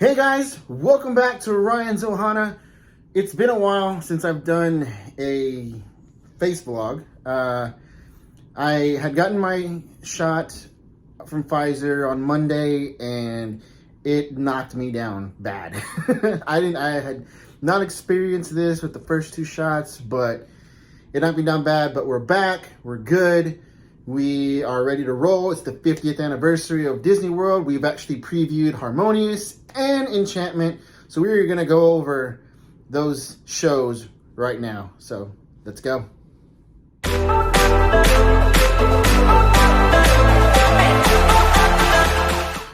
Hey guys, welcome back to Ryan's Ohana. It's been a while since I've done a face vlog. I had gotten my shot from Pfizer on Monday and it knocked me down bad. I had not experienced this with the first two shots, but it knocked me down bad, but we're back, we're good. We are ready to roll. It's the 50th anniversary of Disney World. We've actually previewed Harmonious and Enchantment. So we're gonna go over those shows right now. So let's go.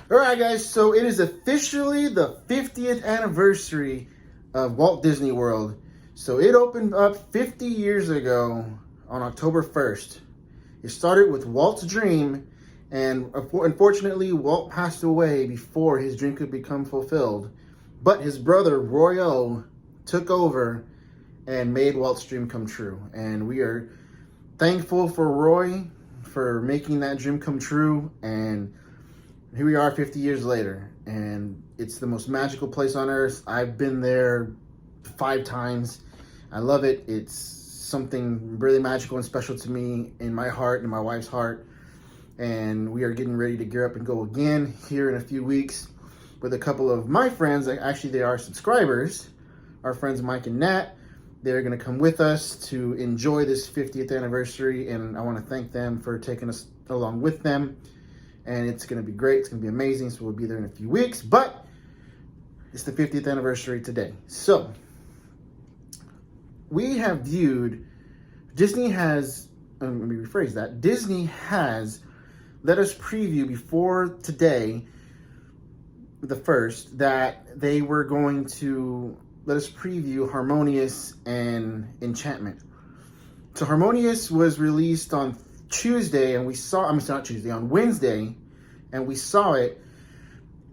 All right, guys, so it is officially the 50th anniversary of Walt Disney World. So it opened up 50 years ago on October 1st. It started with Walt's dream, and unfortunately, Walt passed away before his dream could become fulfilled. But his brother, Roy-O, took over and made Walt's dream come true. And we are thankful for Roy for making that dream come true. And here we are 50 years later, and it's the most magical place on earth. I've been there 5 times. I love it. It's something really magical and special to me in my heart and my wife's heart. And we are getting ready to gear up and go again here in a few weeks with a couple of my friends. Actually, they are subscribers. Our friends Mike and Nat. They're going to come with us to enjoy this 50th anniversary, and I want to thank them for taking us along with them. And it's going to be great. It's going to be amazing. So we'll be there in a few weeks, but it's the 50th anniversary today. So we have viewed, Disney has, let me rephrase that, Disney has let us preview before today, the first, that they were going to let us preview Harmonious and Enchantment. So Harmonious was released on Tuesday, and we saw, not Tuesday, on Wednesday, and we saw it.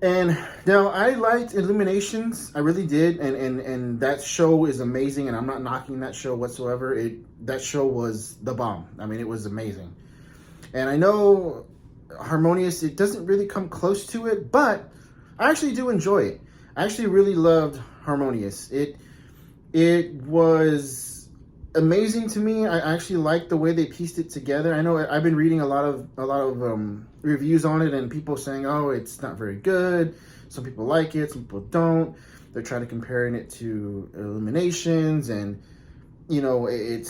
And now I liked Illuminations, I really did, and that show is amazing, and I'm not knocking that show whatsoever. That show was the bomb. I mean, it was amazing. And I know Harmonious, it doesn't really come close to it, but I actually do enjoy it. I actually really loved Harmonious. It was amazing to me. I actually liked the way they pieced it together. I know I've been reading a lot of reviews on it, and people saying, oh, it's not very good. Some people like it, some people don't. They're trying to comparing it to Illuminations, and you know, it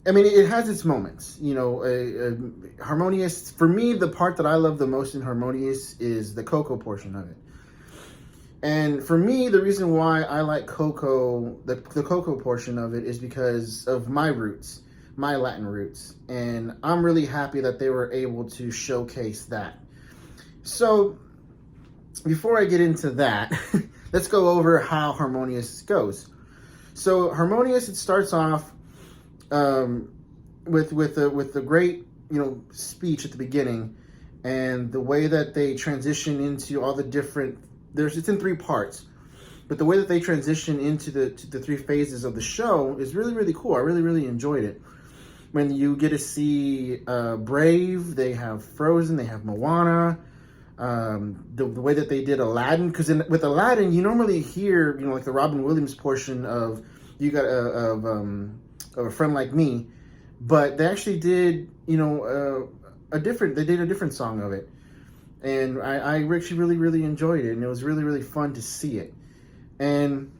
has its moments. You know, Harmonious, for me, the part that I love the most in Harmonious is the Coco portion of it. And for me, the reason why I like Coco, the Coco portion of it, is because of my roots, my Latin roots. And I'm really happy that they were able to showcase that. So before I get into that, let's go over how Harmonious goes. So Harmonious, it starts off with the great, you know, speech at the beginning, and the way that they transition into all the different, it's in 3 parts, but the way that they transition into the 3 phases of the show is really, really cool. I really, really enjoyed it. When you get to see Brave, they have Frozen, they have Moana, the way that they did Aladdin, because with Aladdin, you normally hear, you know, like the Robin Williams portion of You Got of A Friend Like Me, but they actually did, you know, they did a different song of it. And I actually really, really enjoyed it, and it was really, really fun to see it. And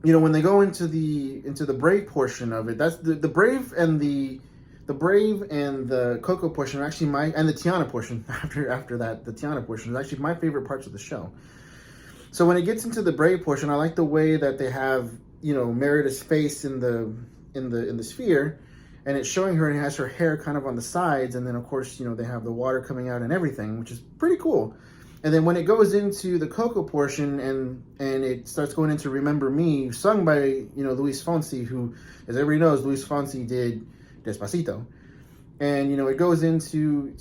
you know, when they go into the Brave portion of it, that's the Brave and the Coco portion are actually and the Tiana portion after that, the Tiana portion is actually my favorite parts of the show. So when it gets into the Brave portion, I like the way that they have, you know, Merida's face in the sphere, and it's showing her, and it has her hair kind of on the sides, and then of course, you know, they have the water coming out and everything, which is pretty cool. And then when it goes into the Coco portion, and it starts going into Remember Me, sung by, you know, Luis Fonsi, who, as everybody knows, Luis Fonsi did Despacito. And, you know, it goes into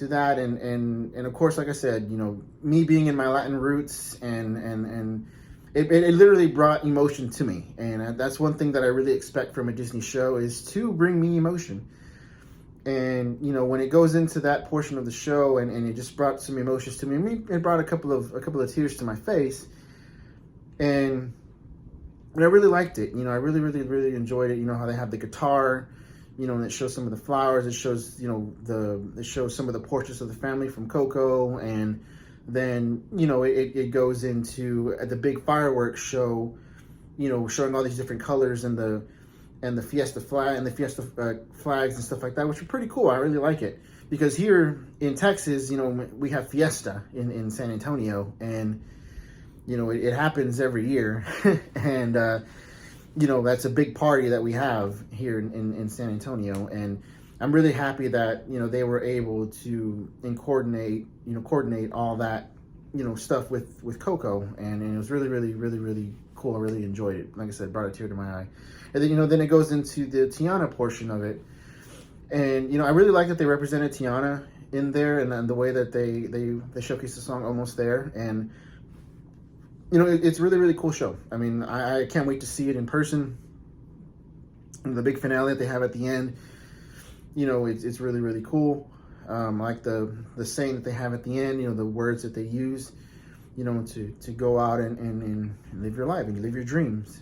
that, and of course, like I said, you know, me being in my Latin roots, and it literally brought emotion to me. And that's one thing that I really expect from a Disney show, is to bring me emotion. And you know, when it goes into that portion of the show, and it just brought some emotions to me. It brought a couple of tears to my face, and I really liked it. You know, I really enjoyed it. You know how they have the guitar, you know, and it shows some of the flowers. It shows, you know, it shows some of the portraits of the family from Coco, and then, you know, it goes into the big fireworks show, you know, showing all these different colors and the Fiesta flag and the Fiesta flags and stuff like that, which are pretty cool. I really like it because here in Texas, you know, we have Fiesta in San Antonio, and you know, it happens every year, and you know, that's a big party that we have here in San Antonio, and I'm really happy that, you know, they were able to coordinate all that, you know, stuff with Coco, and it was really cool. I really enjoyed it. Like I said, it brought a tear to my eye. And then, you know, then it goes into the Tiana portion of it, and you know, I really like that they represented Tiana in there, and then the way that they showcased the song Almost There, and you know, it's really cool show. I mean, I can't wait to see it in person. And the big finale that they have at the end, you know, it's really cool. Like the saying that they have at the end, you know, the words that they use, you know, to go out and live your life and live your dreams.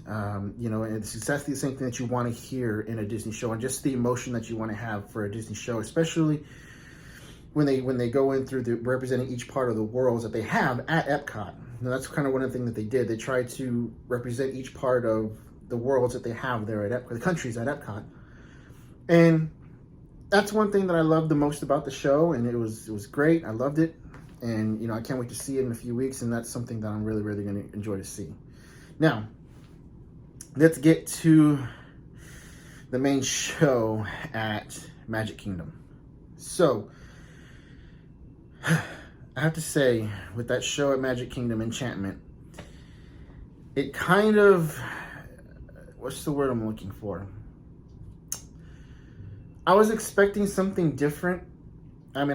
You know, and it's exactly the same thing that you want to hear in a Disney show, and just the emotion that you want to have for a Disney show, especially when they go in through representing each part of the worlds that they have at Epcot. Now, that's kind of one of the things that they did. They tried to represent each part of the worlds that they have there at Epcot, the countries at Epcot. And that's one thing that I loved the most about the show, and it was great. I loved it. And, you know, I can't wait to see it in a few weeks, and that's something that I'm really going to enjoy to see. Now, let's get to the main show at Magic Kingdom. So, I have to say, with that show at Magic Kingdom, Enchantment, it kind of, what's the word I'm looking for? I was expecting something different. I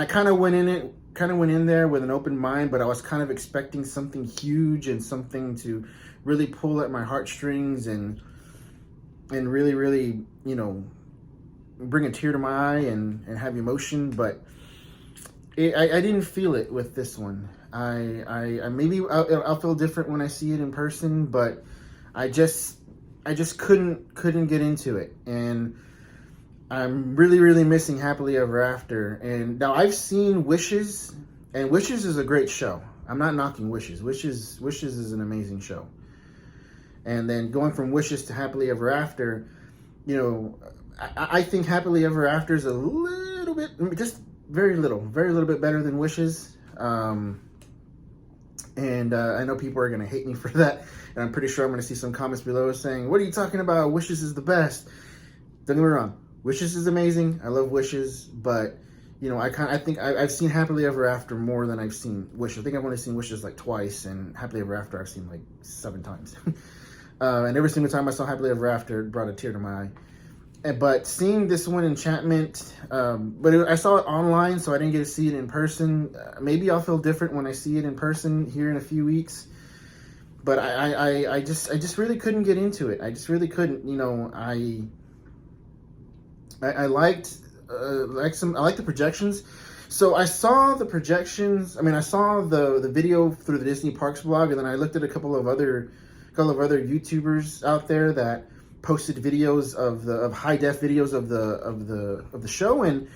kind of went in there with an open mind, but I was kind of expecting something huge and something to really pull at my heartstrings and really, you know, bring a tear to my eye and have emotion, but I didn't feel it with this one. I maybe I'll feel different when I see it in person, but I just couldn't get into it, and I'm really missing Happily Ever After. And now I've seen Wishes, and Wishes is a great show. I'm not knocking Wishes. Wishes is an amazing show. And then going from Wishes to Happily Ever After, you know, I think Happily Ever After is a little bit, just very little bit better than Wishes. And I know people are going to hate me for that. And I'm pretty sure I'm going to see some comments below saying, what are you talking about? Wishes is the best. Don't get me wrong. Wishes is amazing. I love Wishes. But, you know, I think I've seen Happily Ever After more than I've seen Wishes. I think I've only seen Wishes like twice. And Happily Ever After I've seen like 7 times. And every single time I saw Happily Ever After, it brought a tear to my eye. But seeing this one, Enchantment, I saw it online, so I didn't get to see it in person. Maybe I'll feel different when I see it in person here in a few weeks. But I just really couldn't get into it. I just really couldn't. You know, I liked the projections. So I saw the projections. I mean, I saw the video through the Disney Parks blog, and then I looked at a couple of other YouTubers out there that posted videos of high def videos of the show, and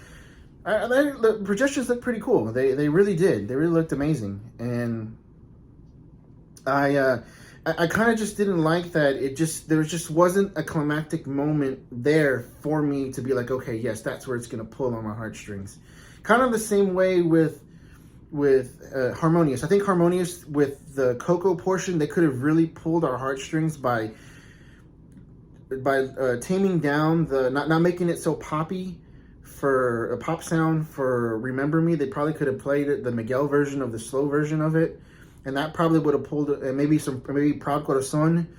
the projections looked pretty cool. They really did. They really looked amazing, and I kind of just didn't like that. There just wasn't a climactic moment there for me to be like, okay, yes, that's where it's gonna pull on my heartstrings. Kind of the same way with Harmonious. I think Harmonious, with the Coco portion, they could have really pulled our heartstrings by taming down not making it so poppy for a pop sound for Remember Me. They probably could have played it, the Miguel version of the slow version of it, and that probably would have pulled maybe Proud Corazon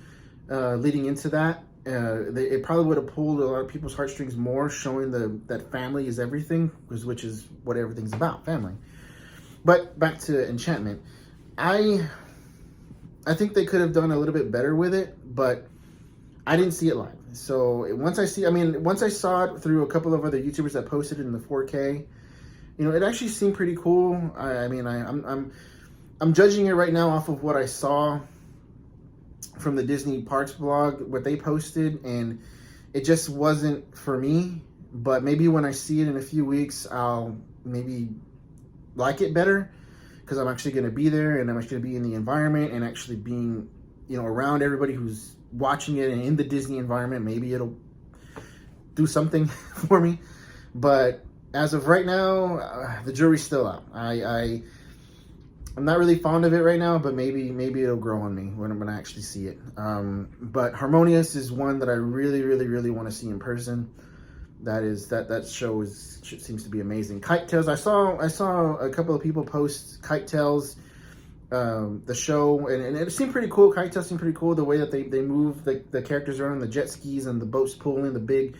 leading into that. It probably would have pulled a lot of people's heartstrings more, showing that family is everything, which is what everything's about, family. But back to Enchantment, I think they could have done a little bit better with it, but I didn't see it live. So once I saw it through a couple of other YouTubers that posted it in the 4K, you know, it actually seemed pretty cool. I'm judging it right now off of what I saw from the Disney Parks blog, what they posted, and it just wasn't for me. But maybe when I see it in a few weeks, I'll maybe like it better, because I'm actually going to be there, and I'm actually going to be in the environment and actually being, you know, around everybody who's watching it and in the Disney environment. Maybe it'll do something for me. But as of right now, the jury's still out. I'm not really fond of it right now, but maybe it'll grow on me when I actually see it. But Harmonious is one that I really want to see in person. That show seems to be amazing. Kite Tales, I saw a couple of people post Kite Tales, the show, and it seemed pretty cool. Kite Tales seemed pretty cool, the way that they move the characters around, the jet skis and the boats pulling, the big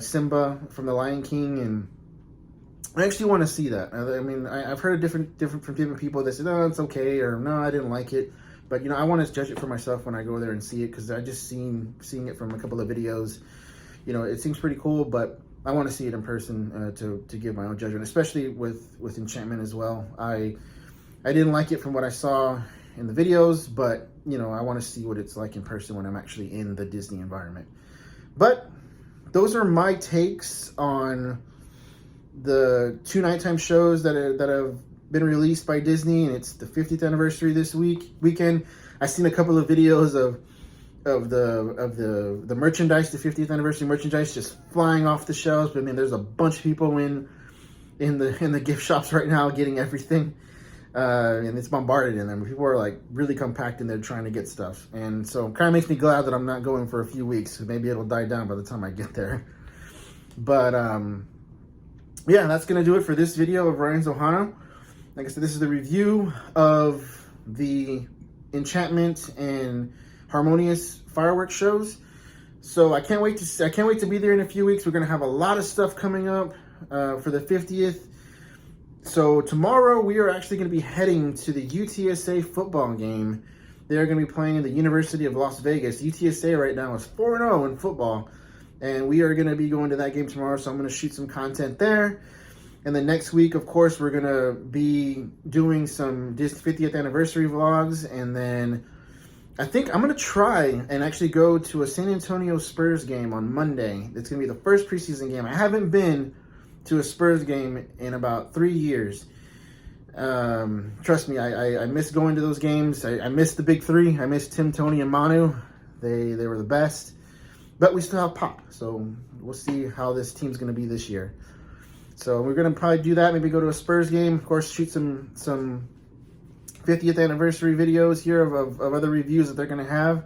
Simba from the Lion King, and I actually want to see that. I mean, I've heard different from different people that say, no, it's okay, or no, I didn't like it. But, you know, I want to judge it for myself when I go there and see it, because I just seeing it from a couple of videos. You know, it seems pretty cool, but I want to see it in person to give my own judgment, especially with Enchantment as well. I didn't like it from what I saw in the videos, but, you know, I want to see what it's like in person when I'm actually in the Disney environment. But those are my takes on the 2 nighttime shows that have been released by Disney, and it's the 50th anniversary this weekend. I've seen a couple of videos of the merchandise, the 50th anniversary merchandise, just flying off the shelves. But I mean, there's a bunch of people in the gift shops right now getting everything, and it's bombarded in them. People are like really compact in there trying to get stuff, and so it kind of makes me glad that I'm not going for a few weeks. Maybe it'll die down by the time I get there. But yeah, that's gonna do it for this video of Ryan's Ohana. Like I said, this is the review of the Enchantment and Harmonious fireworks shows. So I can't wait to be there in a few weeks. We're gonna have a lot of stuff coming up for the 50th. So tomorrow we are actually gonna be heading to the UTSA football game. They're gonna be playing the University of Las Vegas. UTSA right now is 4-0 in football, and we are gonna be going to that game tomorrow. So I'm gonna shoot some content there. And then next week, of course, we're gonna be doing some Disney 50th anniversary vlogs, and then I think I'm going to try and actually go to a San Antonio Spurs game on Monday. It's going to be the first preseason game. I haven't been to a Spurs game in about 3 years. Trust me, I miss going to those games. I miss the big three. I miss Tim, Tony, and Manu. They were the best. But we still have Pop, so we'll see how this team's going to be this year. So we're going to probably do that. Maybe go to a Spurs game. Of course, shoot some 50th anniversary videos here of other reviews that they're going to have.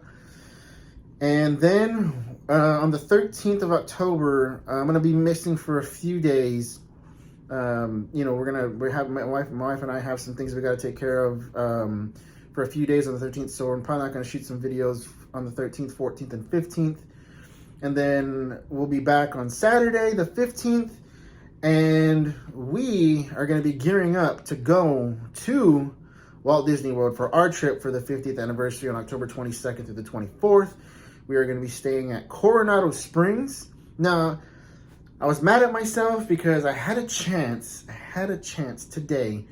And then on the 13th of October, I'm going to be missing for a few days. You know, we have my wife and I have some things we got to take care of for a few days on the 13th. So we're probably not going to shoot some videos on the 13th, 14th, and 15th. And then we'll be back on Saturday, the 15th. And we are going to be gearing up to go to Walt Disney World for our trip for the 50th anniversary on October 22nd through the 24th. We are going to be staying at Coronado Springs. Now, I was mad at myself because I had a chance today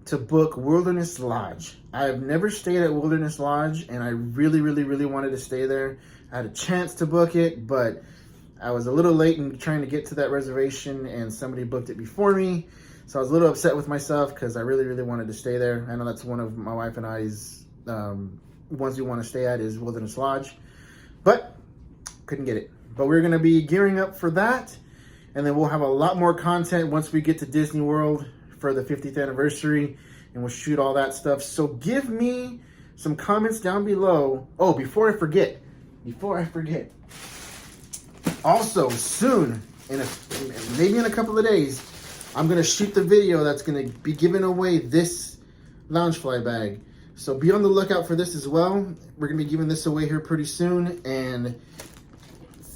to book Wilderness Lodge. I have never stayed at Wilderness Lodge, and I really wanted to stay there. I had a chance to book it, but I was a little late in trying to get to that reservation, and somebody booked it before me. So I was a little upset with myself because I really wanted to stay there. I know that's one of my wife and I's ones we want to stay at is Wilderness Lodge, but couldn't get it. But we're going to be gearing up for that, and then we'll have a lot more content once we get to Disney World for the 50th anniversary, and we'll shoot all that stuff. So give me some comments down below. Oh, before I forget, also soon, maybe in a couple of days, I'm going to shoot the video that's going to be giving away this Loungefly bag. So be on the lookout for this as well. We're going to be giving this away here pretty soon, and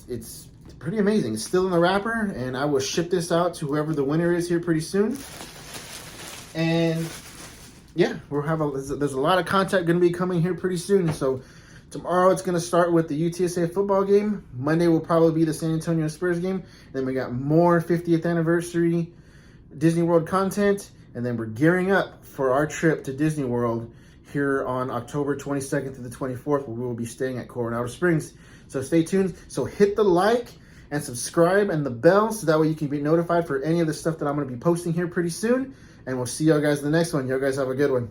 it's pretty amazing. It's still in the wrapper, and I will ship this out to whoever the winner is here pretty soon. And yeah, there's a lot of content going to be coming here pretty soon. So Tomorrow it's going to start with the UTSA football game. Monday will probably be the San Antonio Spurs game. Then we got more 50th anniversary Disney World content. And then we're gearing up for our trip to Disney World here on October 22nd to the 24th, where we will be staying at Coronado Springs. So stay tuned. So hit the like and subscribe and the bell so that way you can be notified for any of the stuff that I'm going to be posting here pretty soon. And we'll see y'all guys in the next one. Y'all guys have a good one.